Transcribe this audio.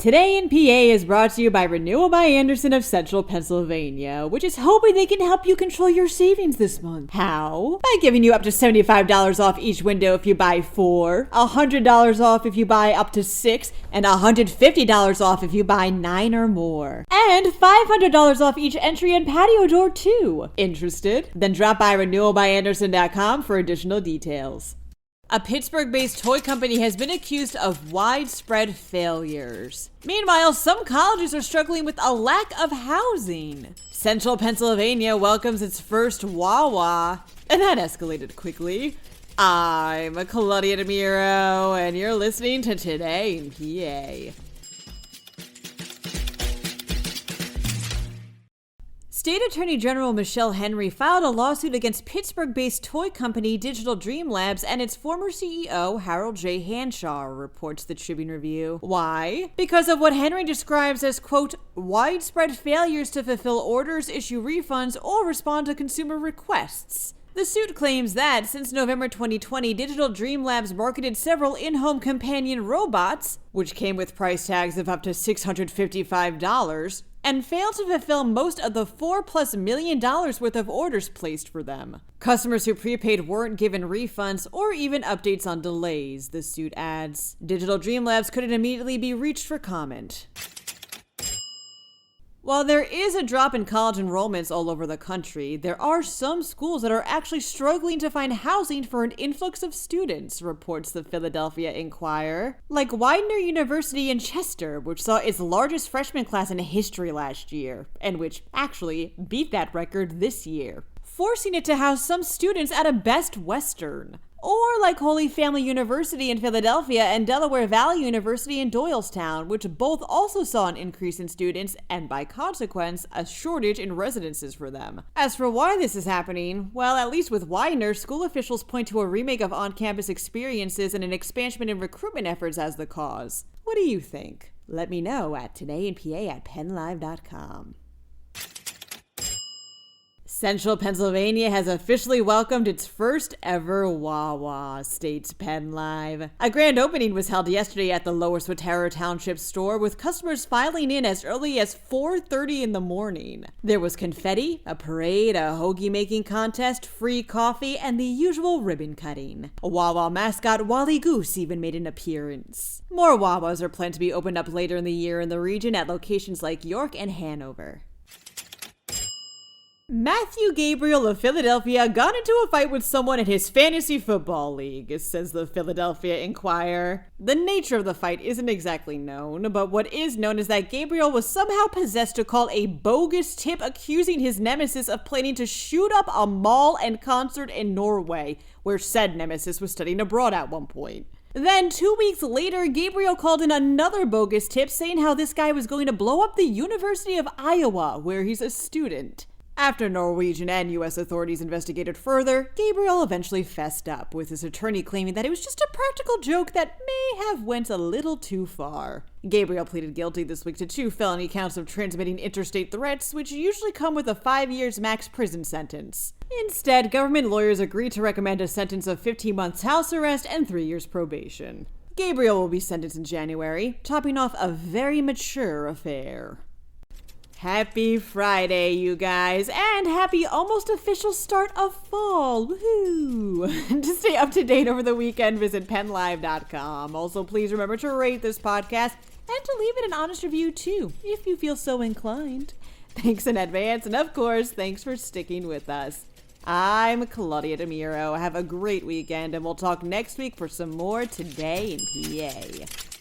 Today in PA is brought to you by Renewal by Anderson of Central Pennsylvania, which is hoping they can help you control your savings this month. How? By giving you up to $75 off each window if you buy 4, $100 off if you buy up to 6, and $150 off if you buy 9 or more. And $500 off each entry and patio door too. Interested? Then drop by renewalbyanderson.com for additional details. A Pittsburgh-based toy company has been accused of widespread failures. Meanwhile, some colleges are struggling with a lack of housing. Central Pennsylvania welcomes its first Wawa, and that escalated quickly. I'm Claudia Dimuro, and you're listening to Today in PA. State Attorney General Michelle Henry filed a lawsuit against Pittsburgh-based toy company Digital Dreamlabs and its former CEO, Harold J. Hanshaw, reports the Tribune Review. Why? Because of what Henry describes as, quote, widespread failures to fulfill orders, issue refunds, or respond to consumer requests. The suit claims that, since November 2020, Digital Dreamlabs marketed several in-home companion robots, which came with price tags of up to $655, and failed to fulfill most of the $4+ million worth of orders placed for them. Customers who prepaid weren't given refunds or even updates on delays, the suit adds. Digital Dreamlabs couldn't immediately be reached for comment. While there is a drop in college enrollments all over the country, there are some schools that are actually struggling to find housing for an influx of students, reports the Philadelphia Inquirer. Like Widener University in Chester, which saw its largest freshman class in history last year, and which actually beat that record this year, forcing it to house some students at a Best Western. Or like Holy Family University in Philadelphia and Delaware Valley University in Doylestown, which both also saw an increase in students and, by consequence, a shortage in residences for them. As for why this is happening, well, at least with Widener, school officials point to a remake of on-campus experiences and an expansion in recruitment efforts as the cause. What do you think? Let me know at todayinpa at PennLive.com. Central Pennsylvania has officially welcomed its first ever Wawa, states PennLive. A grand opening was held yesterday at the Lower Swatara Township store, with customers filing in as early as 4:30 in the morning. There was confetti, a parade, a hoagie making contest, free coffee, and the usual ribbon cutting. A Wawa mascot, Wally Goose, even made an appearance. More Wawas are planned to be opened up later in the year in the region at locations like York and Hanover. Matthew Gabriel of Philadelphia got into a fight with someone in his fantasy football league, says the Philadelphia Inquirer. The nature of the fight isn't exactly known, but what is known is that Gabriel was somehow possessed to call a bogus tip accusing his nemesis of planning to shoot up a mall and concert in Norway, where said nemesis was studying abroad at one point. Then 2 weeks later, Gabriel called in another bogus tip saying how this guy was going to blow up the University of Iowa, where he's a student. After Norwegian and U.S. authorities investigated further, Gabriel eventually fessed up, with his attorney claiming that it was just a practical joke that may have went a little too far. Gabriel pleaded guilty this week to 2 felony counts of transmitting interstate threats, which usually come with a 5 years max prison sentence. Instead, government lawyers agreed to recommend a sentence of 15 months house arrest and 3 years probation. Gabriel will be sentenced in January, topping off a very mature affair. Happy Friday, you guys, and happy almost official start of fall. Woohoo! To stay up to date over the weekend, visit PennLive.com. Also, please remember to rate this podcast and to leave it an honest review too, if you feel so inclined. Thanks in advance, and of course, thanks for sticking with us. I'm Claudia Dimuro. Have a great weekend, and we'll talk next week for some more Today in PA.